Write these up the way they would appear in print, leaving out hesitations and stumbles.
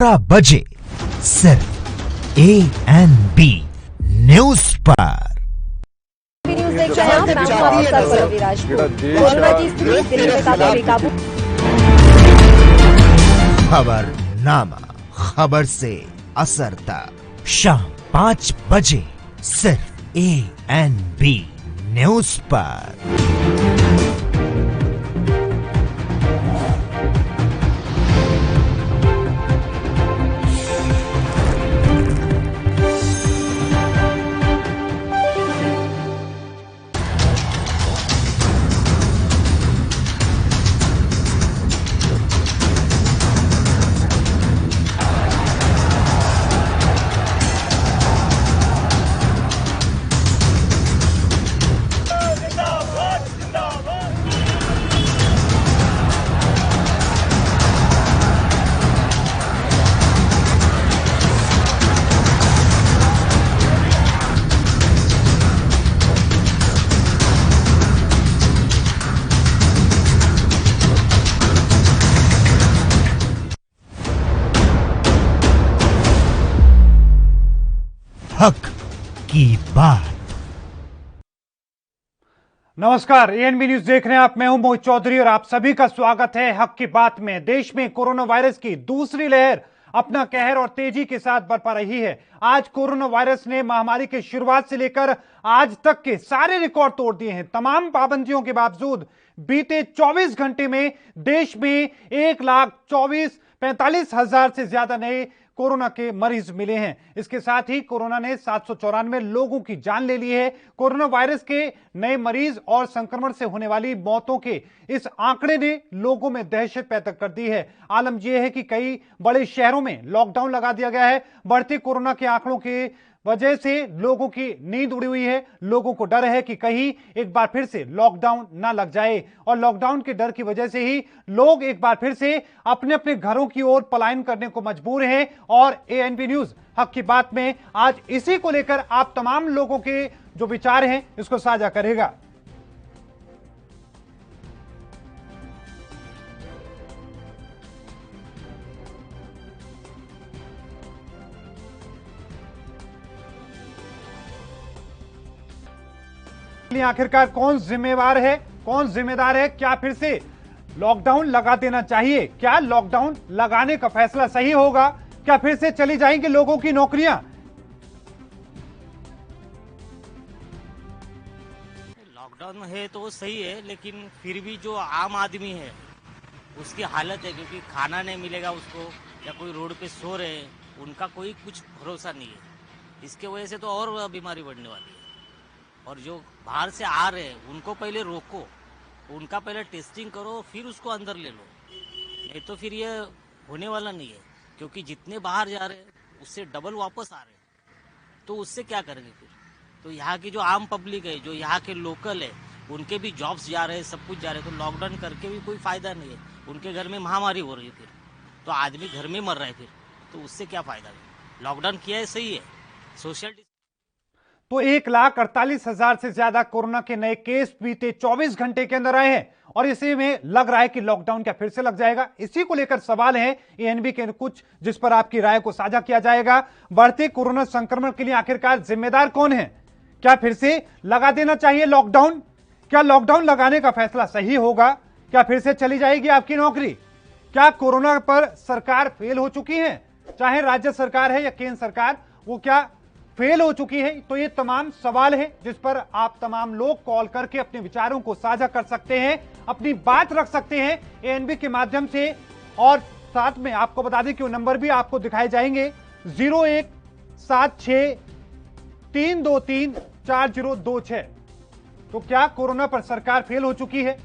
बजे सिर्फ ANB news पर। न्यूज देख रहे हैं आप, मैं हूं आपके साथ पल्लवी राजपूत। कोरोना की स्थिति दिल्ली में काफी बेकाबू। खबरनामा, खबर से असर तक शाम 5 बजे सिर्फ ANB न्यूज पर। हक की बात। नमस्कार, ANB न्यूज देख रहे हैं आप। मैं हूं मोहित चौधरी और आप सभी का स्वागत है हक की बात में। देश में कोरोना वायरस की दूसरी लहर अपना कहर और तेजी के साथ बरपा रही है। आज कोरोना वायरस ने महामारी की शुरुआत से लेकर आज तक के सारे रिकॉर्ड तोड़ दिए हैं। तमाम पाबंदियों के बावजूद बीते 24 घंटे में देश में 1,45,000 से ज्यादा नए कोरोना के मरीज मिले हैं। इसके साथ ही कोरोना ने 794 लोगों की जान ले ली है। कोरोना वायरस के नए मरीज और संक्रमण से होने वाली मौतों के इस आंकड़े ने लोगों में दहशत पैदा कर दी है। आलम यह है कि कई बड़े शहरों में लॉकडाउन लगा दिया गया है। बढ़ते कोरोना के आंकड़ों के वजह से लोगों की नींद उड़ी हुई है। लोगों को डर है कि कहीं एक बार फिर से लॉकडाउन ना लग जाए, और लॉकडाउन के डर की वजह से ही लोग एक बार फिर से अपने अपने घरों की ओर पलायन करने को मजबूर हैं। और ANB न्यूज हक की बात में आज इसी को लेकर आप तमाम लोगों के जो विचार हैं इसको साझा करेगा। आखिरकार कौन जिम्मेवार है, कौन जिम्मेदार है? क्या फिर से लॉकडाउन लगा देना चाहिए? क्या लॉकडाउन लगाने का फैसला सही होगा? क्या फिर से चली जाएंगी लोगों की नौकरियां? लॉकडाउन है तो सही है, लेकिन फिर भी जो आम आदमी है उसकी हालत है, क्योंकि खाना नहीं मिलेगा उसको, या कोई रोड पे सो रहे हैं, उनका कोई कुछ भरोसा नहीं है। इसके वजह से तो और बीमारी बढ़ने वाली है। और जो बाहर से आ रहे हैं उनको पहले रोको, उनका पहले टेस्टिंग करो, फिर उसको अंदर ले लो। नहीं तो फिर ये होने वाला नहीं है, क्योंकि जितने बाहर जा रहे हैं उससे डबल वापस आ रहे हैं। तो उससे क्या करेंगे फिर? तो यहाँ की जो आम पब्लिक है, जो यहाँ के लोकल है, उनके भी जॉब्स जा रहे हैं, सब कुछ जा रहे हैं। तो लॉकडाउन करके भी कोई फायदा नहीं है। उनके घर में महामारी हो रही है, फिर तो आदमी घर में मर रहा है, फिर तो उससे क्या फायदा है? लॉकडाउन किया है सही है, सोशल। तो 1,48,000 से ज्यादा कोरोना के नए केस बीते 24 घंटे के अंदर आए हैं, और इसी में लग रहा है कि लॉकडाउन क्या फिर से लग जाएगा? इसी को लेकर सवाल है ANB के कुछ, जिस पर आपकी राय को साझा किया जाएगा। बढ़ते कोरोना संक्रमण के लिए आखिरकार जिम्मेदार कौन है? क्या फिर से लगा देना चाहिए लॉकडाउन? क्या लॉकडाउन लगाने का फैसला सही होगा? क्या फिर से चली जाएगी आपकी नौकरी? क्या कोरोना पर सरकार फेल हो चुकी है, चाहे राज्य सरकार है या केंद्र सरकार, वो क्या फेल हो चुकी है? तो ये तमाम सवाल है जिस पर आप तमाम लोग कॉल करके अपने विचारों को साझा कर सकते हैं, अपनी बात रख सकते हैं ANB के माध्यम से। और साथ में आपको बता दें कि वो नंबर भी आपको दिखाए जाएंगे, 017632340226। तो क्या कोरोना पर सरकार फेल हो चुकी है?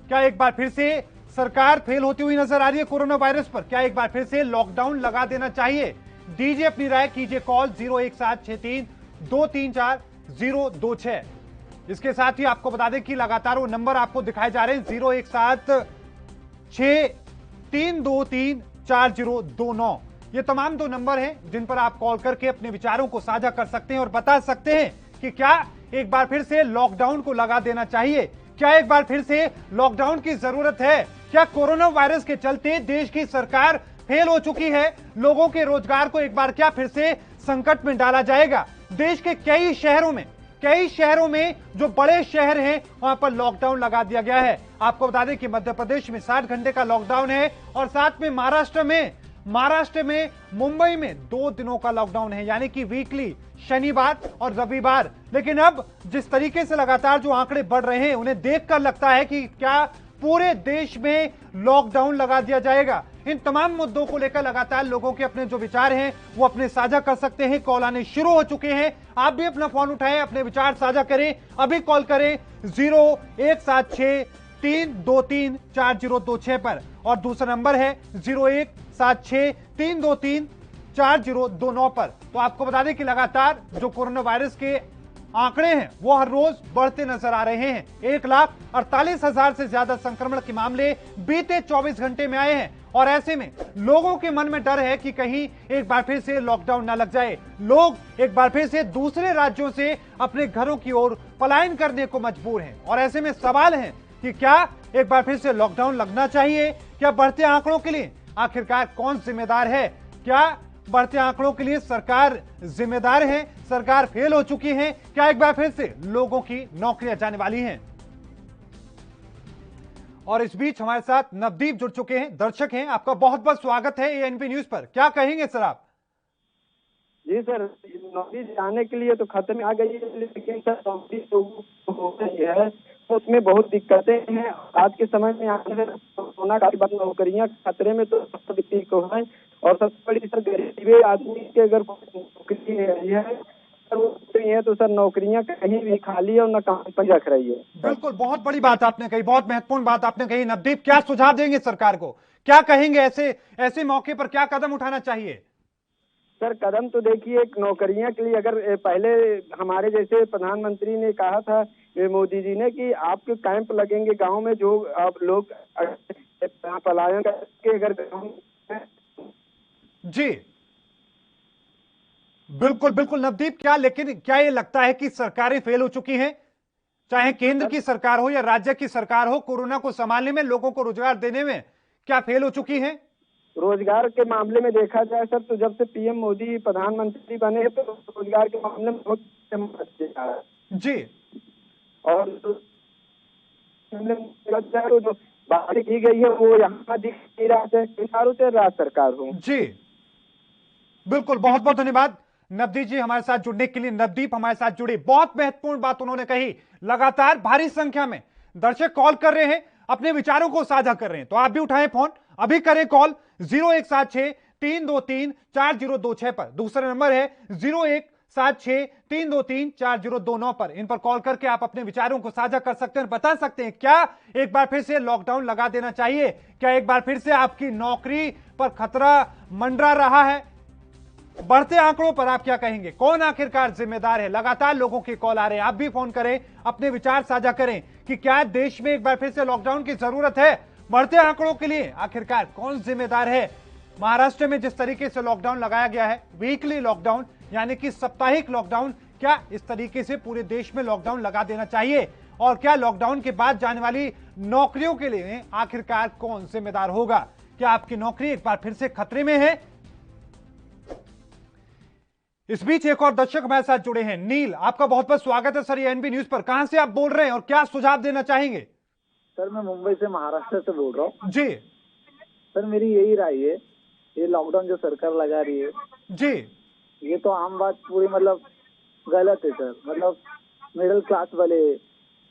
क्या एक बार फिर से सरकार फेल होती हुई नजर आ रही है कोरोना वायरस पर? क्या एक बार फिर से लॉकडाउन लगा देना चाहिए? दीजिए अपनी राय, कीजिए कॉल 017632340226। इसके साथ ही आपको बता दें कि लगातार वो नंबर आपको दिखाए जा रहे हैं, 017632340229। ये तमाम दो नंबर हैं जिन पर आप कॉल करके अपने विचारों को साझा कर सकते हैं और बता सकते हैं कि क्या एक बार फिर से लॉकडाउन को लगा देना चाहिए? क्या एक बार फिर से लॉकडाउन की जरूरत है? क्या कोरोना वायरस के चलते देश की सरकार फेल हो चुकी है। लोगों के रोजगार को एक बार क्या फिर से संकट में डाला जाएगा। देश के कई शहरों में जो बड़े शहर हैं वहां पर लॉकडाउन लगा दिया गया है। आपको बता दें कि मध्य प्रदेश में 60 घंटे का लॉकडाउन है और साथ में महाराष्ट्र में मुंबई में 2 दिनों का लॉकडाउन है, यानी कि वीकली शनिवार और रविवार। लेकिन अब जिस तरीके से लगातार जो आंकड़े बढ़ रहे हैं उन्हें देखकर लगता है कि क्या पूरे देश में लॉकडाउन लगा दिया जाएगा। इन तमाम मुद्दों को लेकर लगातार लोगों के अपने जो विचार हैं वो अपने साझा कर सकते हैं। कॉल आने शुरू हो चुके हैं, आप भी अपना फोन उठाएं, अपने विचार साझा करें। अभी कॉल करें 0176-323-4026 पर और दूसरा नंबर है 0176-323-4029 पर। तो आपको बता दें कि लगातार जो कोरोना वायरस के आंकड़े हैं वो हर रोज बढ़ते नजर आ रहे हैं। 1,48,000 से ज्यादा संक्रमण के मामले बीते 24 घंटे में आए हैं और ऐसे में लोगों के मन में डर है कि कहीं एक बार फिर से लॉकडाउन ना लग जाए। लोग एक बार फिर से दूसरे राज्यों से अपने घरों की ओर पलायन करने को मजबूर हैं और ऐसे में सवाल है कि क्या एक बार फिर से लॉकडाउन लगना चाहिए? क्या बढ़ते आंकड़ों के लिए आखिरकार कौन जिम्मेदार है? क्या बढ़ते आंकड़ों के लिए सरकार जिम्मेदार है? सरकार फेल हो चुकी है? क्या एक बार फिर से लोगों की नौकरियां जाने वाली हैं? और इस बीच हमारे साथ नवदीप जुड़ चुके हैं, दर्शक हैं। आपका बहुत बहुत स्वागत है एएनपी न्यूज पर। क्या कहेंगे सर आप? जी सर, नौकरी जाने के लिए तो खतरे में आ गई है, लेकिन सर नौकरी तो हो गई है तो उसमें बहुत दिक्कतें हैं। आज के समय में कोरोना के बाद नौकरियां खतरे में तो सब व्यक्ति को है और सबसे बड़ी सर गरीब आदमी की अगर नौकरी है तो सर नौकरियां कहीं भी खाली है और न काम पर रख रही है। बिल्कुल, बहुत बड़ी बात आपने कही, बहुत महत्वपूर्ण बात आपने कही। नवदीप, क्या सुझाव देंगे सरकार को? क्या कहेंगे ऐसे मौके पर क्या कदम उठाना चाहिए? सर कदम तो देखिए, एक नौकरियां के लिए अगर पहले हमारे जैसे प्रधानमंत्री ने कहा था मोदी जी ने कि आपके कैंप लगेंगे गांव में, जो आप लोग पलायन करके अगर जी बिल्कुल नवदीप, क्या ये लगता है कि सरकारें फेल हो चुकी हैं? चाहे केंद्र की सरकार हो या राज्य की सरकार हो, कोरोना को संभालने में, लोगों को रोजगार देने में क्या फेल हो चुकी हैं? रोजगार के मामले में देखा जाए सर तो जब से पीएम मोदी प्रधानमंत्री बने तो रोजगार के मामले में बहुत जी, और तो जो बात की गई है वो यहाँ दिख नहीं रहा है, राज्य सरकार हो। जी बिल्कुल, बहुत बहुत धन्यवाद नवदीप जी हमारे साथ जुड़ने के लिए। नवदीप हमारे साथ जुड़े, बहुत महत्वपूर्ण बात उन्होंने कही। लगातार भारी संख्या में दर्शक कॉल कर रहे हैं, अपने विचारों को साझा कर रहे हैं, तो आप भी उठाएं फोन, अभी करें कॉल 0176-323-4026 पर। दूसरा नंबर है 0176-323-4029 पर। इन पर कॉल करके आप अपने विचारों को साझा कर सकते हैं, बता सकते हैं क्या एक बार फिर से लॉकडाउन लगा देना चाहिए? क्या एक बार फिर से आपकी नौकरी पर खतरा मंडरा रहा है? बढ़ते आंकड़ों पर आप क्या कहेंगे? कौन आखिरकार जिम्मेदार है? लगातार लोगों के कॉल आ रहे हैं, आप भी फोन करें, अपने विचार साझा करें कि क्या देश में एक बार फिर से लॉकडाउन की जरूरत है? बढ़ते आंकड़ों के लिए आखिरकार कौन जिम्मेदार है? महाराष्ट्र में जिस तरीके से लॉकडाउन लगाया गया है, वीकली लॉकडाउन यानी कि साप्ताहिक लॉकडाउन, क्या इस तरीके से पूरे देश में लॉकडाउन लगा देना चाहिए? और क्या लॉकडाउन के बाद जाने वाली नौकरियों के लिए आखिरकार कौन जिम्मेदार होगा? क्या आपकी नौकरी एक बार फिर से खतरे में है? इस बीच एक और दर्शक हमारे साथ जुड़े हैं, नील, आपका बहुत बहुत स्वागत है सर एएनबी न्यूज पर। कहां से आप बोल रहे हैं और क्या सुझाव देना चाहेंगे? सर मैं मुंबई से, महाराष्ट्र से बोल रहा हूँ। जी सर मेरी यही राय है, ये लॉकडाउन जो सरकार लगा रही है जी, ये तो आम बात पूरी मतलब गलत है सर। मतलब मिडिल क्लास वाले,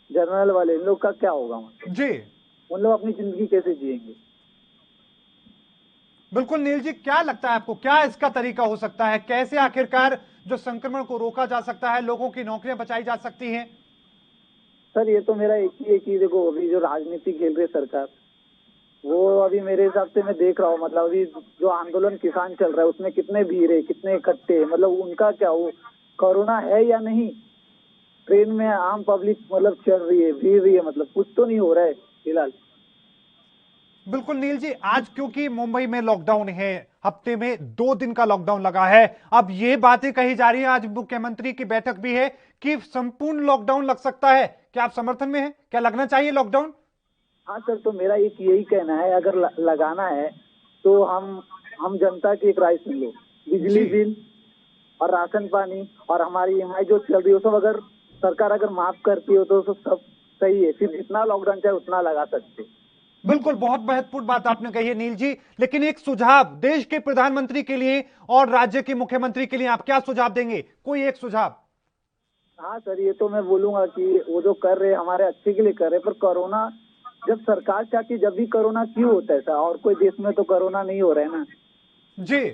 जर्नल वाले, इन लोग का क्या होगा? मतलब जी उन लोग अपनी जिंदगी कैसे जिएंगे? बिल्कुल नील जी, क्या लगता है आपको, क्या इसका तरीका हो सकता है? कैसे आखिरकार जो संक्रमण को रोका जा सकता है, लोगों की नौकरियां बचाई जा सकती हैं? सर ये तो मेरा एक ही देखो, अभी जो राजनीति खेल रही है सरकार, वो अभी मेरे हिसाब से मैं देख रहा हूँ, मतलब अभी जो आंदोलन किसान चल रहा है उसमें कितने भीड़ है, कितने इकट्ठे है, मतलब उनका क्या, वो कोरोना है या नहीं? ट्रेन में आम पब्लिक मतलब चल रही है, भीड़ रही है, मतलब कुछ तो नहीं हो रहा है फिलहाल। बिल्कुल नील जी, आज क्योंकि मुंबई में लॉकडाउन है, हफ्ते में 2 दिन का लॉकडाउन लगा है, अब ये बातें कही जा रही है, आज मुख्यमंत्री की बैठक भी है कि संपूर्ण लॉकडाउन लग सकता है। क्या आप समर्थन में हैं? क्या लगना चाहिए लॉकडाउन? हाँ सर, तो मेरा एक यही कहना है, अगर लगाना है तो हम हम जनता की एक राय सुन लो, बिजली बिल और राशन पानी और हमारी EMI जो चल रही है, सब अगर सरकार अगर माफ करती हो तो सब सही है, फिर जितना लॉकडाउन चाहे उतना लगा सकते। बिल्कुल, बहुत महत्वपूर्ण बात आपने कही है नील जी, लेकिन एक सुझाव देश के प्रधानमंत्री के लिए और राज्य के मुख्यमंत्री के लिए आप क्या सुझाव देंगे? कोई एक सुझाव। हाँ सर, ये तो मैं बोलूंगा कि वो जो कर रहे हमारे अच्छे के लिए कर रहे, पर कोरोना जब सरकार चाहती जब भी कोरोना क्यों होता है ऐसा, और कोई देश में तो कोरोना नहीं हो रहा है ना जी,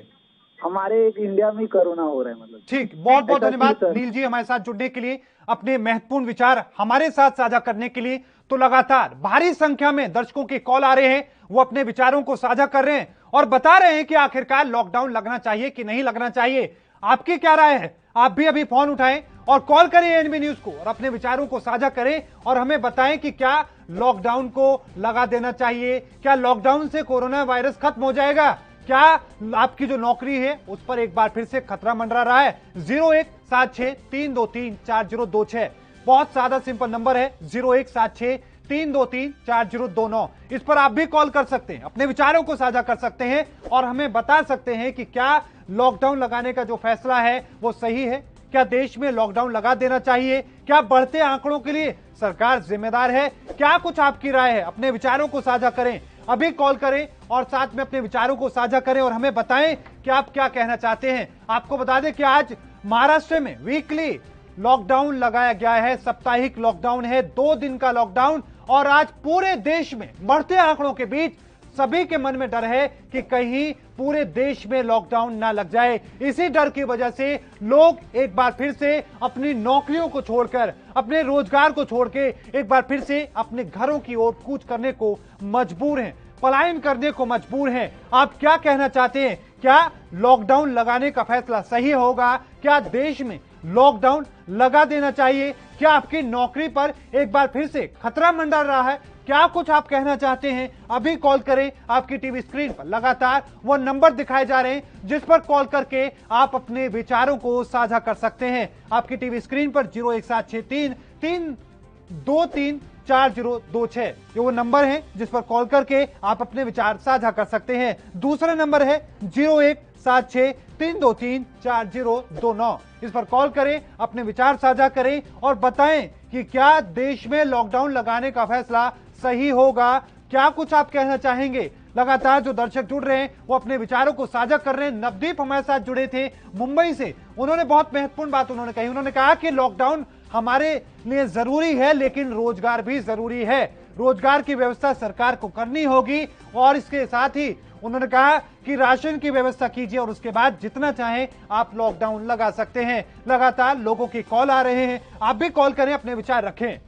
हमारे एक इंडिया में ही कोरोना हो रहा है। मतलब ठीक, बहुत बहुत ऐसा धन्यवाद क्यों सर? नील जी हमारे साथ जुड़ने के लिए, अपने महत्वपूर्ण विचार हमारे साथ साझा करने के लिए। तो लगातार भारी संख्या में दर्शकों के कॉल आ रहे हैं, वो अपने विचारों को साझा कर रहे हैं और बता रहे हैं कि आखिरकार लॉकडाउन लगना चाहिए कि नहीं लगना चाहिए। आपकी क्या राय है? आप भी अभी फोन उठाएं और कॉल करें एएनबी न्यूज को और अपने विचारों को साझा करें और हमें बताएं कि क्या लॉकडाउन को लगा देना चाहिए, क्या लॉकडाउन से कोरोना वायरस खत्म हो जाएगा, क्या आपकी जो नौकरी है उस पर एक बार फिर से खतरा मंडरा रहा है। 0176-323-4026 बहुत सादा सिंपल नंबर है, 0176-323-4029। इस पर आप भी कॉल कर सकते हैं, अपने विचारों को साझा कर सकते हैं और हमें बता सकते हैं कि क्या लॉकडाउन लगाने का जो फैसला है वो सही है, क्या देश में लॉकडाउन लगा देना चाहिए, क्या बढ़ते आंकड़ों के लिए सरकार जिम्मेदार है, क्या कुछ आपकी राय है? अपने विचारों को साझा करें, अभी कॉल करें और साथ में अपने विचारों को साझा करें और हमें बताएं कि आप क्या कहना चाहते हैं। आपको बता दें कि आज महाराष्ट्र में वीकली लॉकडाउन लगाया गया है, साप्ताहिक लॉकडाउन है, 2 दिन का लॉकडाउन। और आज पूरे देश में बढ़ते आंकड़ों के बीच सभी के मन में डर है कि कहीं पूरे देश में लॉकडाउन ना लग जाए। इसी डर की वजह से लोग एक बार फिर से अपनी नौकरियों को छोड़कर, अपने रोजगार को छोड़ के एक बार फिर से अपने घरों की ओर कूच करने को मजबूर हैं, पलायन करने को मजबूर हैं। आप क्या कहना चाहते हैं? क्या लॉकडाउन लगाने का फैसला सही होगा? क्या देश में लॉकडाउन लगा देना चाहिए? क्या आपकी नौकरी पर एक बार फिर से खतरा मंडरा रहा है? क्या कुछ आप कहना चाहते हैं? अभी कॉल करें, आपकी टीवी स्क्रीन पर लगातार वो नंबर दिखाए जा रहे हैं जिस पर कॉल करके आप अपने विचारों को साझा कर सकते हैं। आपकी टीवी स्क्रीन पर 0176-323-4026 ये वो नंबर है जिस पर कॉल करके आप अपने विचार साझा कर सकते हैं। दूसरा नंबर है 0176-323-4029, इस पर कॉल करें, अपने विचार साझा करें और बताएं कि क्या देश में लॉकडाउन लगाने का फैसला सही होगा। क्या कुछ आप कहना चाहेंगे? लगातार जो दर्शक जुड़ रहे हैं वो अपने विचारों को साझा कर रहे हैं। नवदीप हमारे साथ जुड़े थे मुंबई से, उन्होंने बहुत महत्वपूर्ण बात उन्होंने कही। उन्होंने कहा कि लॉकडाउन हमारे लिए जरूरी है लेकिन रोजगार भी जरूरी है, रोजगार की व्यवस्था सरकार को करनी होगी और इसके साथ ही उन्होंने कहा कि राशन की व्यवस्था कीजिए और उसके बाद जितना चाहे आप लॉकडाउन लगा सकते हैं। लगातार लोगों की कॉल आ रहे हैं, आप भी कॉल करें, अपने विचार रखें।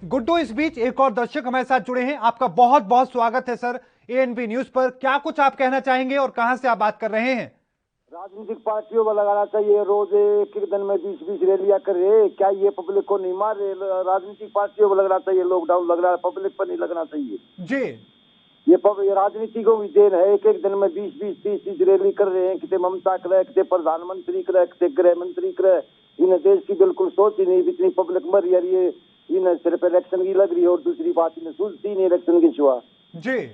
गुड्डू, इस बीच एक और दर्शक हमारे साथ जुड़े हैं, आपका बहुत बहुत स्वागत है सर एएनबी न्यूज पर। क्या कुछ आप कहना चाहेंगे और कहां से आप बात कर रहे हैं? राजनीतिक पार्टियों को लगाना चाहिए, रोज एक दिन में 20-20 रैलियां कर रहे, क्या ये पब्लिक को नहीं मार रहे? राजनीतिक पार्टियों को लगना चाहिए, लॉकडाउन लग रहा है, पब्लिक पर नहीं लगना चाहिए जी। ये राजनीति को भी देन है, एक दिन में 20-20 30-30 रैली कर रहे हैं, कितने ममता करे, कितने प्रधानमंत्री करे, कितने गृह मंत्री करे। इन्हें देश की बिल्कुल सोच ही नहीं, इतनी पब्लिक मर रही है, इन्हें सिर्फ इलेक्शन की लग रही है और दूसरी बात इन्हें सूझती नहीं इलेक्शन की सिवा जी।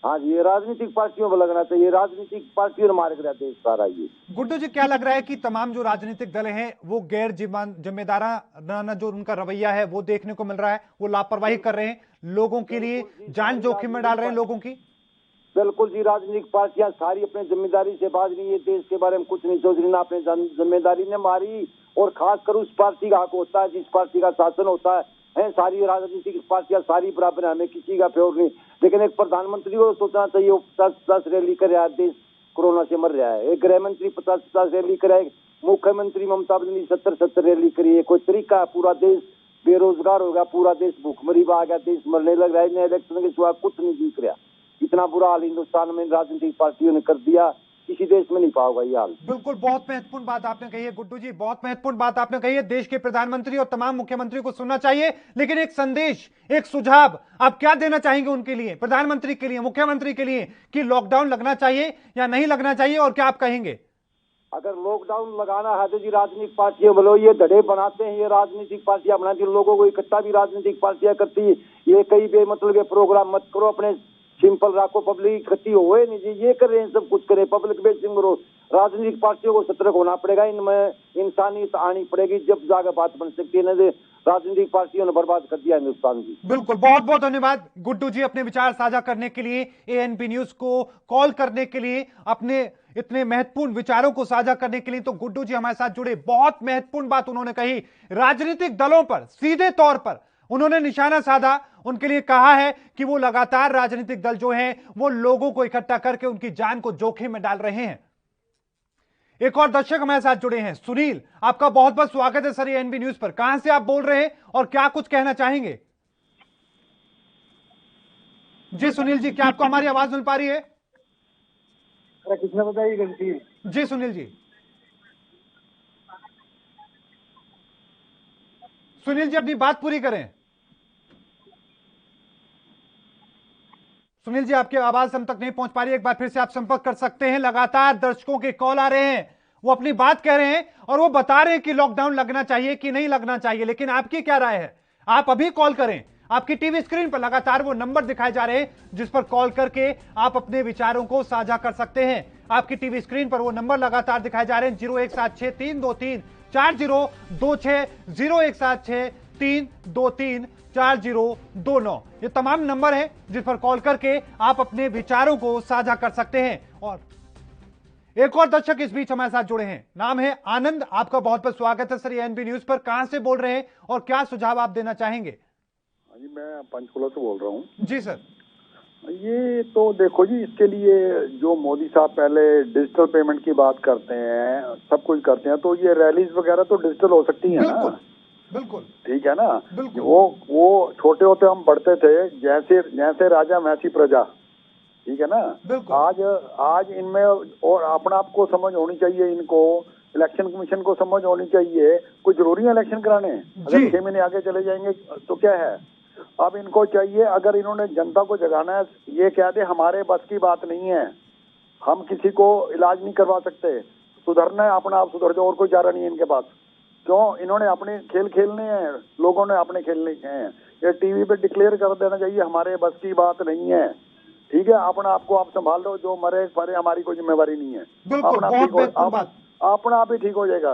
हाँ जी, ये राजनीतिक पार्टियों को लगना चाहिए, राजनीतिक पार्टियों ने मार गया देश सारा। ये गुड्डू जी, क्या लग रहा है कि तमाम जो राजनीतिक दल हैं वो गैर जिम्मेदाराना जो उनका रवैया है वो देखने को मिल रहा है, वो लापरवाही कर रहे हैं, लोगों के लिए जान जोखिम में डाल रहे हैं लोगों की? बिल्कुल जी, राजनीतिक पार्टियां सारी अपनी जिम्मेदारी से बाज रही है, देश के बारे में कुछ नहीं सोच रही, ना अपनी जिम्मेदारी ने मारी। और खासकर उस पार्टी का हक होता है जिस पार्टी का शासन होता है। सारी राजनीतिक पार्टियां सारी बराबर है, हमें किसी का फेवर नहीं, लेकिन एक प्रधानमंत्री को सोचना चाहिए, वो 50-50 रैली करे, देश कोरोना से मर रहा है। एक गृह मंत्री 50-50 रैली करे, मुख्यमंत्री ममता बनर्जी 70-70 रैली करिए, कोई तरीका है? पूरा देश बेरोजगार हो गया, पूरा देश भूखमरी में आ गया, देश मरने लग रहा है, इलेक्शन के सिवा कुछ नहीं दिख रहा। इतना बुरा हाल हिंदुस्तान में राजनीतिक पार्टियों ने कर दिया, किसी देश में नहीं पाओगा ये हाल। बिल्कुल, बहुत महत्वपूर्ण बात आपने कही है गुड्डू जी, बहुत महत्वपूर्ण बात आपने कही है। देश के प्रधानमंत्री और तमाम मुख्यमंत्री को सुनना चाहिए, लेकिन एक संदेश, एक सुझाव आप क्या देना चाहेंगे उनके लिए, प्रधानमंत्री के लिए, मुख्यमंत्री के लिए, कि लॉकडाउन लगना चाहिए या नहीं लगना चाहिए, और क्या आप कहेंगे? अगर लॉकडाउन लगाना है तो जी राजनीतिक पार्टियां बोलो, ये धड़े बनाते हैं, ये राजनीतिक पार्टियां बनाती है, लोगों को इकट्ठा भी राजनीतिक पार्टियां करती है। ये कई बेमतलब के प्रोग्राम मत करो, अपने सिंपल राखो, पब्लिक इकट्ठी होए नहीं जी, ये कर रहे हैं, सब कुछ करे, पब्लिक बेसिंग करो। राजनीतिक पार्टियों को सतर्क होना पड़ेगा, इनमें इंसानियत आनी पड़ेगी, जब जाकर बात बन सकती है। न राजनीतिक पार्टियों ने बर्बाद कर दिया हिंदुस्तान की। बिल्कुल, बहुत बहुत धन्यवाद गुड्डू जी अपने विचार साझा करने के लिए, एएनबी न्यूज को कॉल करने के लिए, अपने इतने महत्वपूर्ण विचारों को साझा करने के लिए। तो गुड्डू जी हमारे साथ जुड़े, बहुत महत्वपूर्ण बात उन्होंने कही, राजनीतिक दलों पर सीधे तौर पर उन्होंने निशाना साधा, उनके लिए कहा है कि वो लगातार राजनीतिक दल जो हैं वो लोगों को इकट्ठा करके उनकी जान को जोखिम में डाल रहे हैं। एक और दर्शक हमारे साथ जुड़े हैं, सुनील, आपका बहुत बहुत स्वागत है सर एएनबी न्यूज पर। कहां से आप बोल रहे हैं और क्या कुछ कहना चाहेंगे? जी सुनील जी, क्या आपको हमारी आवाज मिल पा रही है? किसने बताई? जी सुनील जी, सुनील जी अपनी बात पूरी करें। सुनील जी, आपकी आवाज हम तक नहीं पहुंच पा रही है, एक बार फिर से आप संपर्क कर सकते हैं। लगातार दर्शकों के कॉल आ रहे हैं, वो अपनी बात कह रहे हैं और वो बता रहे हैं कि लॉकडाउन लगना चाहिए कि नहीं लगना चाहिए, लेकिन आपकी क्या राय है? आप अभी कॉल करें, आपकी टीवी स्क्रीन पर लगातार वो नंबर दिखाए जा रहे हैं जिस पर कॉल करके आप अपने विचारों को साझा कर सकते हैं। आपकी टीवी स्क्रीन पर वो नंबर लगातार दिखाए जा रहे हैं, 0176-323-4026, 0176-323-4029। ये तमाम नंबर है जिस पर कॉल करके आप अपने विचारों को साझा कर सकते हैं। और एक और दर्शक इस बीच हमारे साथ जुड़े हैं, नाम है आनंद, आपका बहुत बहुत स्वागत है सर एएनबी न्यूज पर। कहां से बोल रहे हैं और क्या सुझाव आप देना चाहेंगे? जी, मैं पंचकुला से बोल रहा हूँ। जी सर। ये तो देखो जी, इसके लिए जो मोदी साहब पहले डिजिटल पेमेंट की बात करते हैं, सब कुछ करते हैं, तो ये रैलीज वगैरह तो डिजिटल हो सकती है ना? बिल्कुल, ठीक है ना? बिल्कुल। वो छोटे होते हम बढ़ते थे, जैसे जैसे राजा वैसी प्रजा, ठीक है ना? आज इनमें और अपना आपको समझ होनी चाहिए, इनको इलेक्शन कमीशन को समझ होनी चाहिए, कोई जरूरी है इलेक्शन कराने? अगर 6 महीने आगे चले जाएंगे तो क्या है? अब इनको चाहिए, अगर इन्होंने जनता को जगाना है, ये कह दे हमारे बस की बात नहीं है, हम किसी को इलाज नहीं करवा सकते, सुधरना है अपना आप सुधर जाओ, और कोई चारा नहीं है इनके पास। क्यों? इन्होंने अपने खेल खेलने हैं, लोगों ने अपने खेलने हैं। ये टीवी पे डिक्लेयर कर देना चाहिए हमारे बस की बात नहीं है, ठीक है? अपना आपको आप संभाल लो, जो मरे परे हमारी कोई जिम्मेवारी नहीं है। अपना आप ही ठीक हो जाएगा।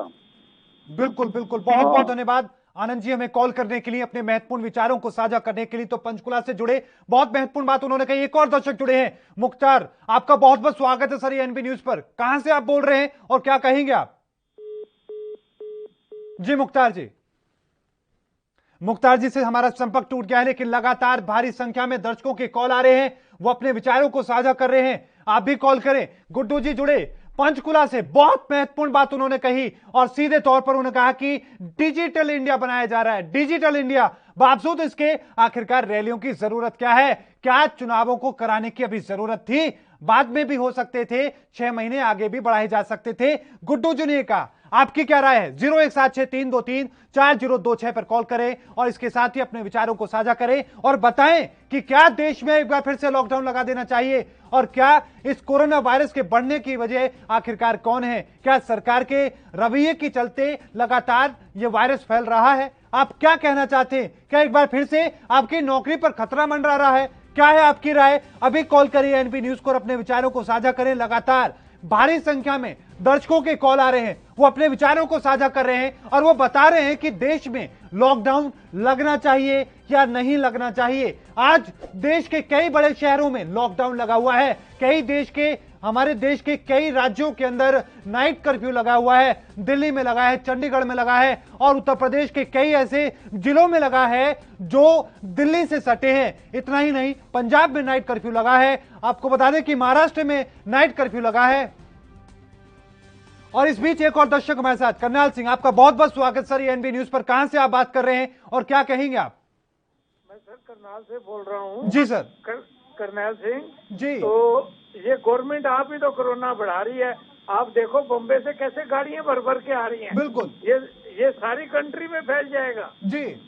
बिल्कुल बिल्कुल, बहुत बहुत धन्यवाद आनंद जी हमें कॉल करने के लिए, अपने महत्वपूर्ण विचारों को साझा करने के लिए। तो पंचकुला से जुड़े, बहुत महत्वपूर्ण बात उन्होंने कही। एक और दर्शक जुड़े हैं, मुख्तार, आपका बहुत बहुत स्वागत है सर एएनबी न्यूज पर। कहां से आप बोल रहे हैं और क्या कहेंगे आप? जी मुख्तार जी, मुख्तार जी से हमारा संपर्क टूट गया है, लेकिन लगातार भारी संख्या में दर्शकों के कॉल आ रहे हैं, वो अपने विचारों को साझा कर रहे हैं। आप भी कॉल करें। गुड्डू जी जुड़े पंचकुला से, बहुत महत्वपूर्ण बात उन्होंने कही और सीधे तौर पर उन्होंने कहा कि डिजिटल इंडिया बनाया जा रहा है। डिजिटल इंडिया, बावजूद इसके आखिरकार रैलियों की जरूरत क्या है? क्या चुनावों को कराने की अभी जरूरत थी? बाद में भी हो सकते थे, 6 महीने आगे भी बढ़ाए जा सकते थे। गुड्डू जी ने कहा, आपकी क्या राय है? 0176-323-4026 पर कॉल करें और इसके साथ ही अपने विचारों को साझा करें और बताएं कि क्या देश में एक बार फिर से लॉकडाउन लगा देना चाहिए और क्या इस कोरोना वायरस के बढ़ने की वजह आखिरकार कौन है? क्या सरकार के रवैये के चलते लगातार यह वायरस फैल रहा है? आप क्या कहना चाहते हैं? क्या एक बार फिर से आपकी नौकरी पर खतरा मंडरा रहा है? क्या है आपकी राय? अभी कॉल करिए एएनबी न्यूज को और अपने विचारों को साझा करें। लगातार भारी संख्या में दर्शकों के कॉल आ रहे हैं, वो अपने विचारों को साझा कर रहे हैं और वो बता रहे हैं कि देश में लॉकडाउन लगना चाहिए या नहीं लगना चाहिए। आज देश के कई बड़े शहरों में लॉकडाउन लगा हुआ है, हमारे देश के कई राज्यों के अंदर नाइट कर्फ्यू लगा हुआ है। दिल्ली में लगा है, चंडीगढ़ में लगा है और उत्तर प्रदेश के कई ऐसे जिलों में लगा है जो दिल्ली से सटे हैं। इतना ही नहीं, पंजाब में नाइट कर्फ्यू लगा है। आपको बता दें कि महाराष्ट्र में नाइट कर्फ्यू लगा है। और इस बीच एक और दर्शक हमारे साथ, करनाल सिंह, आपका बहुत बहुत स्वागत सर एएनबी न्यूज पर। कहां से आप बात कर रहे हैं और क्या कहेंगे आप? मैं सर करनाल से बोल रहा हूँ। जी सर। करनाल सिंह जी। तो ये गवर्नमेंट आप ही तो कोरोना बढ़ा रही है। आप देखो बम्बे से कैसे गाड़ियां भर भर के आ रही हैं। बिल्कुल। ये सारी कंट्री में फैल जाएगा जी,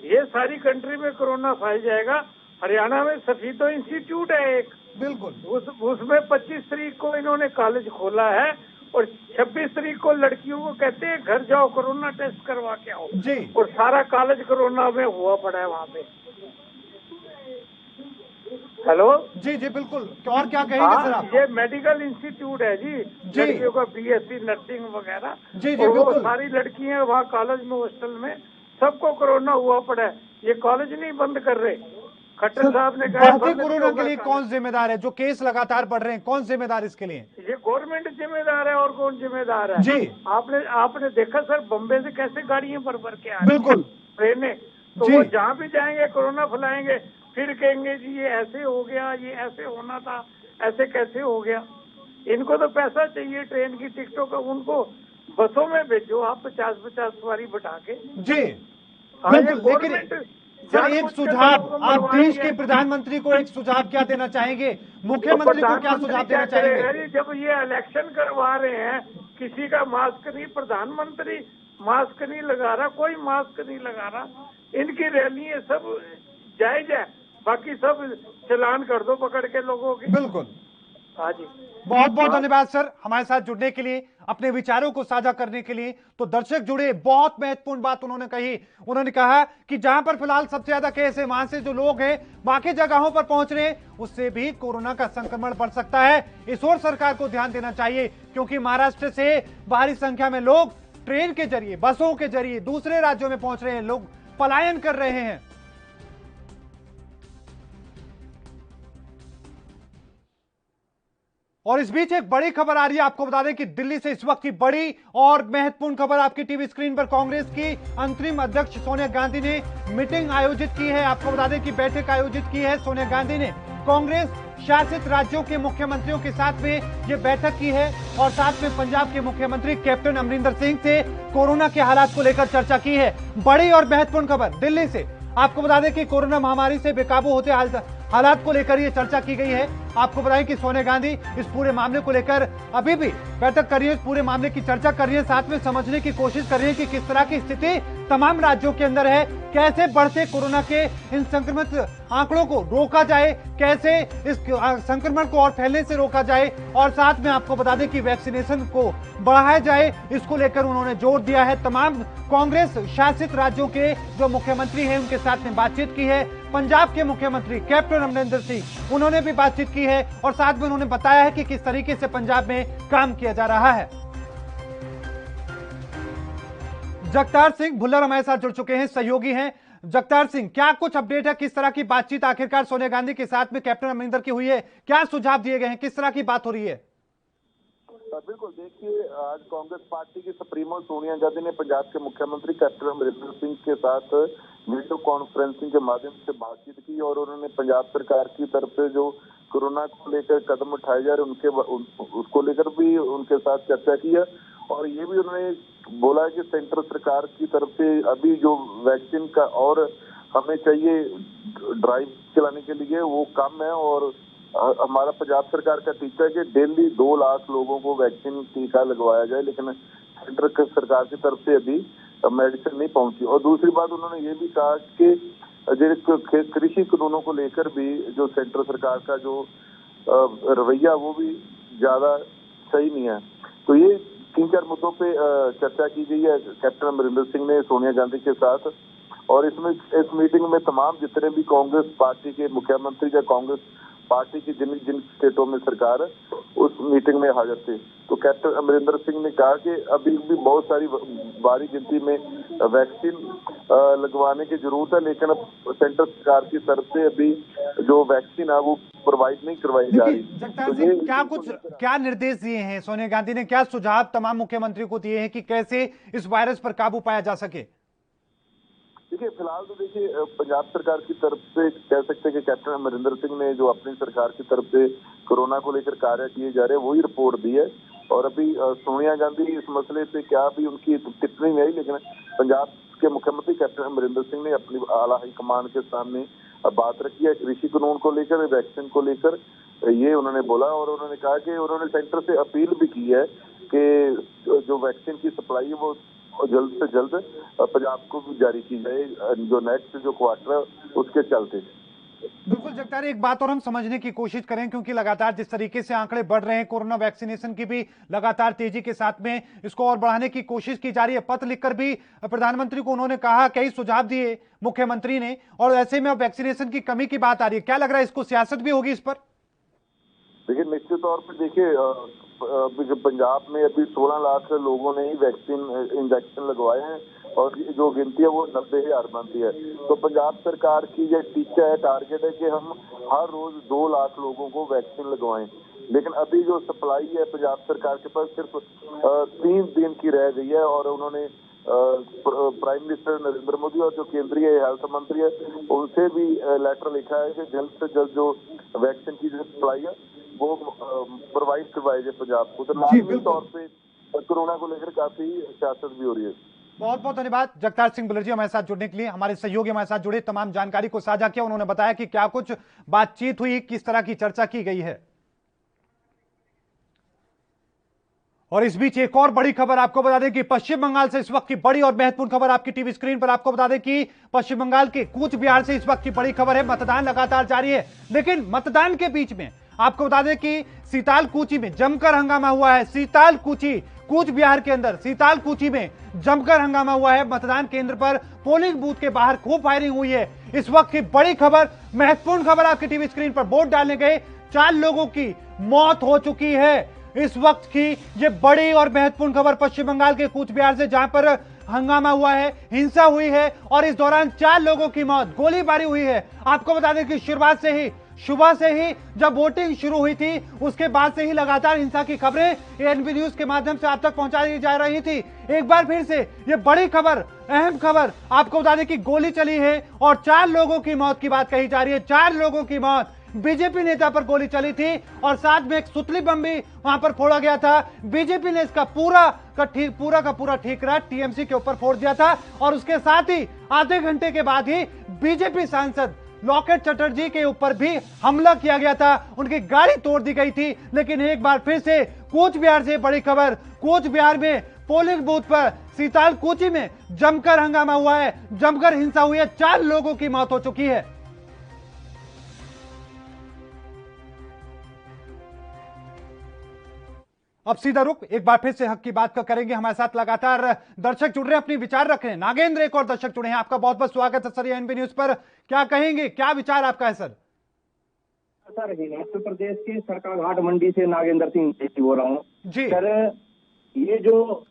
ये सारी कंट्री में कोरोना फैल जाएगा। हरियाणा में सफीतो इंस्टीट्यूट है एक, बिल्कुल, उसमें 25 तारीख को इन्होंने कॉलेज खोला है और 26 तारीख को लड़कियों को कहते हैं घर जाओ कोरोना टेस्ट करवा के आओ जी। और सारा कॉलेज कोरोना में हुआ पड़ा है वहाँ पे। हेलो जी जी बिल्कुल, और क्या कहेंगे सर आप? ये मेडिकल इंस्टीट्यूट है जी, लड़कियों का बीएससी नर्सिंग वगैरह। जी जी और वो बिल्कुल, सारी लड़कियां वहाँ कॉलेज में हॉस्टल में सबको कोरोना हुआ पड़ा है। ये कॉलेज नहीं बंद कर रहे। खट्टर साहब ने कहा बढ़ते कोरोना के लिए कौन जिम्मेदार है? जो केस लगातार बढ़ रहे हैं, कौन जिम्मेदार इसके लिए? ये गवर्नमेंट जिम्मेदार है, और कौन जिम्मेदार है? जी आपने देखा सर, बम्बे से कैसे गाड़ियां भर भर के आ रही बिल्कुल ट्रेनें। तो वो जहाँ भी जाएंगे कोरोना फैलाएंगे, फिर कहेंगे जी ये ऐसे हो गया, ये ऐसे होना था, ऐसे कैसे हो गया। इनको तो पैसा चाहिए ट्रेन की टिकटों का, उनको बसों में भेजो आप 50-50 सवारी बैठा के। जी बिल्कुल, लेकिन सर एक सुझाव, आप देश के प्रधानमंत्री को एक सुझाव क्या देना चाहेंगे? मुख्यमंत्री को क्या सुझाव देना चाहेंगे? जब ये इलेक्शन करवा रहे हैं, किसी का मास्क नहीं, प्रधानमंत्री मास्क नहीं लगा रहा, कोई मास्क नहीं लगा रहा। इनकी रैली है, सब जायज है, बाकी सब चलान कर दो पकड़ के लोगों के। बिल्कुल, हाँ जी, बहुत बहुत धन्यवाद सर हमारे साथ जुड़ने के लिए, अपने विचारों को साझा करने के लिए। तो दर्शक जुड़े, बहुत महत्वपूर्ण बात उन्होंने कही। उन्होंने कहा कि जहां पर फिलहाल सबसे ज्यादा केस है, वहां से जो लोग हैं बाकी जगहों पर पहुंच रहे हैं, उससे भी कोरोना का संक्रमण बढ़ सकता है। इस ओर सरकार को ध्यान देना चाहिए, क्योंकि महाराष्ट्र से भारी संख्या में लोग ट्रेन के जरिए, बसों के जरिए दूसरे राज्यों में पहुंच रहे हैं, लोग पलायन कर रहे हैं। और इस बीच एक बड़ी खबर आ रही है, आपको बता दें कि दिल्ली से इस वक्त की बड़ी और महत्वपूर्ण खबर आपकी टीवी स्क्रीन पर। कांग्रेस की अंतरिम अध्यक्ष सोनिया गांधी ने मीटिंग आयोजित की है। आपको बता दें कि बैठक आयोजित की है सोनिया गांधी ने। कांग्रेस शासित राज्यों के मुख्यमंत्रियों के साथ में ये बैठक की है, और साथ में पंजाब के मुख्यमंत्री कैप्टन अमरिंदर सिंह से कोरोना के हालात को लेकर चर्चा की है। बड़ी और महत्वपूर्ण खबर दिल्ली से, आपको बता दें कि कोरोना महामारी से बेकाबू होते हालात को लेकर यह चर्चा की गई है। आपको बताएं कि सोनिया गांधी इस पूरे मामले को लेकर अभी भी बैठक कर रही है, इस पूरे मामले की चर्चा कर रही है, साथ में समझने की कोशिश कर रही है कि किस तरह की स्थिति तमाम राज्यों के अंदर है, कैसे बढ़ते कोरोना के इन संक्रमित आंकड़ों को रोका जाए, कैसे इस संक्रमण को और फैलने से रोका जाए, और साथ में आपको बता दें कि वैक्सीनेशन को बढ़ाया जाए, इसको लेकर उन्होंने जोर दिया है। तमाम कांग्रेस शासित राज्यों के जो मुख्यमंत्री हैं उनके साथ में बातचीत की है। पंजाब के मुख्यमंत्री कैप्टन अमरिंदर सिंह, उन्होंने भी बातचीत की है, और साथ में उन्होंने बताया है कि किस तरीके से पंजाब में काम किया जा रहा है। जगतार सिंह भुल्लर हमारे साथ जुड़ चुके हैं, सहयोगी हैं। जगतार सिंह, क्या कुछ अपडेट है? किस तरह की बातचीत आखिरकार सोनिया गांधी के साथ में कैप्टन अमरिंदर की हुई है? क्या सुझाव दिए गए हैं? किस तरह की बात हो रही है? बिल्कुल, देखिए, आज कांग्रेस पार्टी की सुप्रीमो सोनिया गांधी ने पंजाब के मुख्यमंत्री कैप्टन अमरिंदर सिंह के साथ वीडियो कॉन्फ्रेंसिंग के माध्यम से बातचीत की, और उन्होंने पंजाब सरकार की तरफ से जो कोरोना को लेकर कदम उठाए जा रहे उसको लेकर भी उनके साथ चर्चा की है। और ये भी उन्होंने बोला कि सेंट्रल सरकार की तरफ से अभी जो वैक्सीन का और हमें चाहिए ड्राइव चलाने के लिए वो कम है, और हमारा पंजाब सरकार का टीचा है कि डेली 2 लाख लोगों को वैक्सीन टीका लगवाया जाए, लेकिन सेंट्रल सरकार की तरफ से अभी मेडिसिन नहीं पहुंची। और दूसरी बात उन्होंने ये भी कहा कि कृषि कानूनों को लेकर भी जो सेंट्रल सरकार का जो रवैया वो भी ज्यादा सही नहीं है। तो ये 3-4 मुद्दों पे चर्चा की गई है कैप्टन अमरिंदर सिंह ने सोनिया गांधी के साथ। और इस मीटिंग में तमाम जितने भी कांग्रेस पार्टी के मुख्यमंत्री या कांग्रेस पार्टी की जिन स्टेटों में सरकार उस मीटिंग में हाजिर थे, तो कैप्टन अमरिंदर सिंह ने कहा कि अभी भी बहुत सारी भारी गिनती में वैक्सीन लगवाने की जरूरत है, लेकिन अब सेंट्रल सरकार की तरफ से अभी जो वैक्सीन है वो प्रोवाइड नहीं करवाई जा रही। जगतार सिंह, क्या निर्देश दिए हैं सोनिया गांधी ने? क्या सुझाव तमाम मुख्यमंत्री को दिए हैं कि कैसे इस वायरस पर काबू पाया जा सके? देखिए, फिलहाल तो देखिए पंजाब सरकार की तरफ से कह सकते हैं कि कैप्टन अमरिंदर सिंह ने जो अपनी सरकार की तरफ से कोरोना को लेकर कार्य किए जा रहे हैं वही रिपोर्ट दी है। और अभी सोनिया गांधी इस मसले पे क्या भी उनकी टिप्पणी नहीं आई, लेकिन पंजाब के मुख्यमंत्री कैप्टन अमरिंदर सिंह ने अपनी आला हाईकमान के सामने बात रखी है कृषि कानून को लेकर, वैक्सीन को लेकर, ये उन्होंने बोला। और उन्होंने कहा कि उन्होंने सेंटर से अपील भी की है कि जो वैक्सीन की सप्लाई है वो जल्द से जल्द पंजाब को भी जारी की जाए, जो नेक्स्ट जो क्वार्टर है उसके चलते। बिल्कुल जगतार, एक बात और हम समझने की कोशिश करें, क्योंकि लगातार जिस तरीके से आंकड़े बढ़ रहे हैं, कोरोना वैक्सीनेशन की भी लगातार तेजी के साथ में इसको और बढ़ाने की कोशिश की जा रही है। पत्र लिखकर भी प्रधानमंत्री को उन्होंने कहा, कई सुझाव दिए मुख्यमंत्री ने, और ऐसे में अब वैक्सीनेशन की कमी की बात आ रही है। क्या लग रहा है, इसको सियासत भी होगी इस पर? देखिए, निश्चित तौर पर देखिए पंजाब में अभी 16 लाख लोगों ने ही वैक्सीन इंजेक्शन लगवाए हैं और जो गिनती है वो 90,000 बनती है। तो पंजाब सरकार की ये टीचा है, टारगेट है कि हम हर रोज 2 लाख लोगों को वैक्सीन लगवाएं। लेकिन अभी जो सप्लाई है पंजाब सरकार के पास सिर्फ 3 दिन की रह गई है और उन्होंने प्राइम मिनिस्टर नरेंद्र मोदी और जो केंद्रीय हेल्थ मंत्री है उनसे भी लेटर लिखा है कि जल्द से जल्द जो वैक्सीन की जो सप्लाई है वो प्रोवाइड करवाए जाए पंजाब को। तो लाजमी तौर पे कोरोना को लेकर काफी सियासत भी हो रही है। बहुत बहुत धन्यवाद जगतार सिंह बुलर्जी हमारे साथ जुड़ने के लिए, हमारे सहयोगी हमारे साथ जुड़े, तमाम जानकारी को साझा किया। उन्होंने बताया कि क्या कुछ बातचीत हुई, किस तरह की चर्चा की गई है। और इस बीच एक और बड़ी खबर आपको बता दें कि पश्चिम बंगाल से इस वक्त की बड़ी और महत्वपूर्ण खबर आपकी टीवी स्क्रीन पर आपको बता दें कि पश्चिम बंगाल के कूच बिहार से इस वक्त की बड़ी खबर है। मतदान लगातार जारी है, लेकिन मतदान के बीच में आपको बता दें कि सीतालकुची में जमकर हंगामा हुआ है। सीतालकुची, कूच बिहार के अंदर सीतालकुची में जमकर हंगामा हुआ है। मतदान केंद्र पर, पोलिंग बूथ के बाहर खूब फायरिंग हुई है। इस वक्त की बड़ी खबर, महत्वपूर्ण खबर आपकी टीवी स्क्रीन पर, वोट डालने गए 4 लोगों की मौत हो चुकी है। इस वक्त की ये बड़ी और महत्वपूर्ण खबर पश्चिम बंगाल के कूच बिहार से, जहां पर हंगामा हुआ है, हिंसा हुई है और इस दौरान 4 लोगों की मौत, गोलीबारी हुई है। आपको बता दें कि शुरुआत से ही, सुबह से ही जब वोटिंग शुरू हुई थी उसके बाद से ही लगातार हिंसा की खबरें एएनबी न्यूज के माध्यम से आप तक पहुंचाई जा रही थी। एक बार फिर से ये बड़ी खबर, अहम खबर आपको बता दें कि गोली चली है और 4 लोगों की मौत की बात कही जा रही है। 4 लोगों की मौत, बीजेपी नेता पर गोली चली थी और साथ में एक सुतली बम भी वहां पर फोड़ा गया था। बीजेपी ने इसका पूरा का पूरा ठिकाना टीएमसी के ऊपर फोड़ दिया था और उसके साथ ही आधे घंटे के बाद ही बीजेपी सांसद लॉकेट चटर्जी के ऊपर भी हमला किया गया था, उनकी गाड़ी तोड़ दी गई थी। लेकिन एक बार फिर से कूच बिहार से बड़ी खबर, कूच बिहार में पोलिंग बूथ पर सीतालकुची में जमकर हंगामा हुआ है, जमकर हिंसा हुई है, 4 लोगों की मौत हो चुकी है। अब सीधा रुख एक बार फिर से हक की बात का करेंगे। हमारे साथ लगातार दर्शक जुड़ रहे हैं, अपनी विचार रख रहे हैं। नागेंद्र एक और दर्शक जुड़े हैं, आपका बहुत बहुत स्वागत है सर एएनबी न्यूज पर। क्या कहेंगे, क्या विचार आपका है सर? सर, हिमाचल प्रदेश के सरकाघाट मंडी से नागेंद्र सिंह बोल रहा हूँ जी। सर, ये जो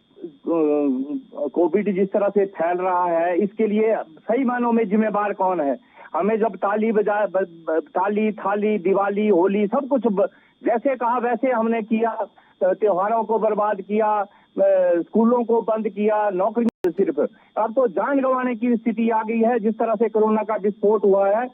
कोविड जिस तरह से फैल रहा है, इसके लिए सही मानों में जिम्मेवार कौन है? हमें जब ताली थाली दिवाली होली सब कुछ जैसे कहा वैसे हमने किया, त्योहारों को बर्बाद किया, स्कूलों को बंद किया, नौकरी सिर्फ। अब तो जान गंवाने की स्थिति आ गई है जिस तरह से कोरोना का विस्फोट हुआ है।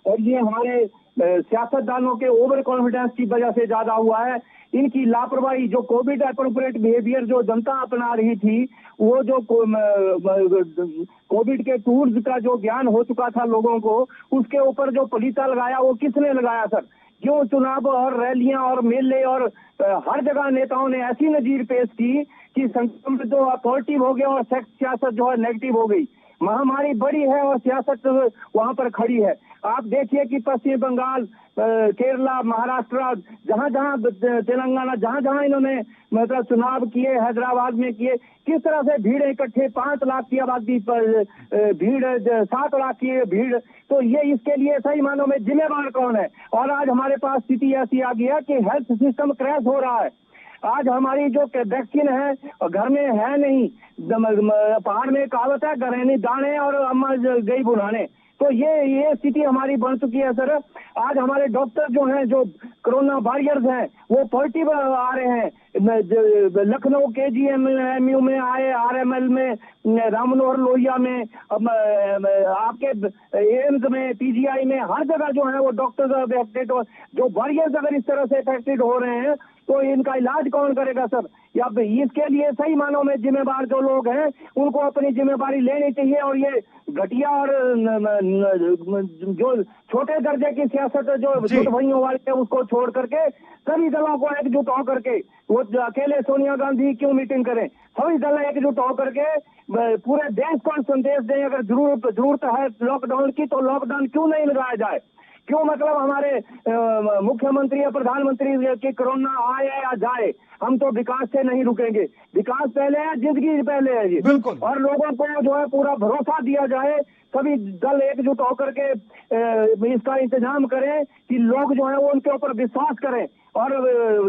और ये हमारे सियासतदानों के ओवर कॉन्फिडेंस की वजह से ज्यादा हुआ है। इनकी लापरवाही, जो कोविड एप्रोप्रिएट बिहेवियर जो जनता अपना रही थी, वो जो कोविड के टूल्स का जो ज्ञान हो चुका था लोगों को, उसके ऊपर जो पलीता लगाया वो किसने लगाया सर? क्यों चुनाव और रैलियां और मेले और हर जगह नेताओं ने ऐसी नजीर पेश की कि संक्रमण जो पॉजिटिव हो गया और सियासत जो है नेगेटिव हो गई। महामारी बड़ी है और सियासत वहां पर खड़ी है। आप देखिए कि पश्चिम बंगाल, केरला, महाराष्ट्र, जहां जहां तेलंगाना, जहां जहां इन्होंने मतलब चुनाव किए, हैदराबाद में किए, किस तरह से भीड़ इकट्ठे, 5 लाख की आबादी पर भीड़, 7 लाख की भीड़। तो ये इसके लिए सही मानों में जिम्मेवार कौन है? और आज हमारे पास स्थिति ऐसी आ गई है कि हेल्थ सिस्टम क्रैश हो रहा है। आज हमारी जो वैक्सीन है घर में है नहीं, पहाड़ में कहावत है, गहने दाने और अम्मा गई बुलाने। तो ये स्थिति हमारी बन चुकी है सर। आज हमारे डॉक्टर जो हैं, जो कोरोना वॉरियर्स हैं, वो पॉजिटिव आ रहे हैं। लखनऊ केजीएमयू में आए, आरएमएल में, राम मनोहर लोहिया में, आपके एम्स में, पीजीआई में, हर जगह जो है वो डॉक्टर्स अफेक्टेड। जो वॉरियर्स अगर इस तरह से अफेक्टेड हो रहे हैं तो इनका इलाज कौन करेगा सर? या इसके लिए सही मानों में जिम्मेवार जो लोग हैं उनको अपनी जिम्मेवारी लेनी चाहिए। और ये घटिया और जो छोटे दर्जे की सियासत जो भाइयों वाले है उसको छोड़ करके सभी दलों को एकजुट होकर के, वो अकेले सोनिया गांधी क्यों मीटिंग करें? सभी दल एकजुट होकर के पूरे देश को संदेश दें, अगर जरूरत है लॉकडाउन की तो लॉकडाउन क्यों नहीं लगाया जाए। क्यों मतलब हमारे मुख्यमंत्री या प्रधानमंत्री के कोरोना आए या जाए, हम तो विकास से नहीं रुकेंगे। विकास पहले है, जिंदगी पहले है जी। बिल्कुल। और लोगों को जो है पूरा भरोसा दिया जाए, सभी दल एकजुट होकर के इसका इंतजाम करें कि लोग जो है वो उनके ऊपर विश्वास करें। और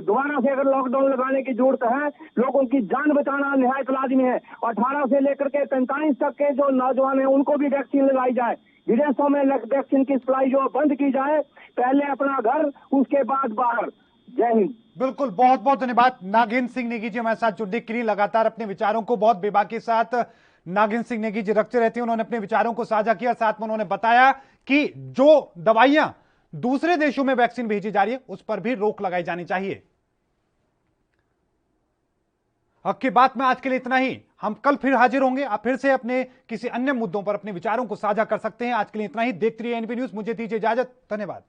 दोबारा से अगर लॉकडाउन लगाने की जरूरत है, लोगों की जान बचाना निहायत लाजमी है। 18 से लेकर के 45 तक के जो नौजवान हैं उनको भी वैक्सीन लगाई जाए। विदेशों में वैक्सीन की सप्लाई जो बंद की जाए, पहले अपना घर उसके बाद बाहर। जय हिंद। बिल्कुल, बहुत बहुत धन्यवाद नागेंद्र सिंह नेगी जी हमारे साथ जुड़ने के लिए। लगातार अपने विचारों को बहुत बेबाकी के साथ नागेंद्र सिंह नेगी जी रखते रहते हैं। उन्होंने अपने विचारों को साझा किया, साथ में उन्होंने बताया कि जो दवाइयां दूसरे देशों में वैक्सीन भेजी जा रही है उस पर भी रोक लगाई जानी चाहिए। हक की बात में आज के लिए इतना ही। हम कल फिर हाजिर होंगे। आप फिर से अपने किसी अन्य मुद्दों पर अपने विचारों को साझा कर सकते हैं। आज के लिए इतना ही। देखते रहिए एनबी न्यूज। मुझे दीजिए इजाजत। धन्यवाद।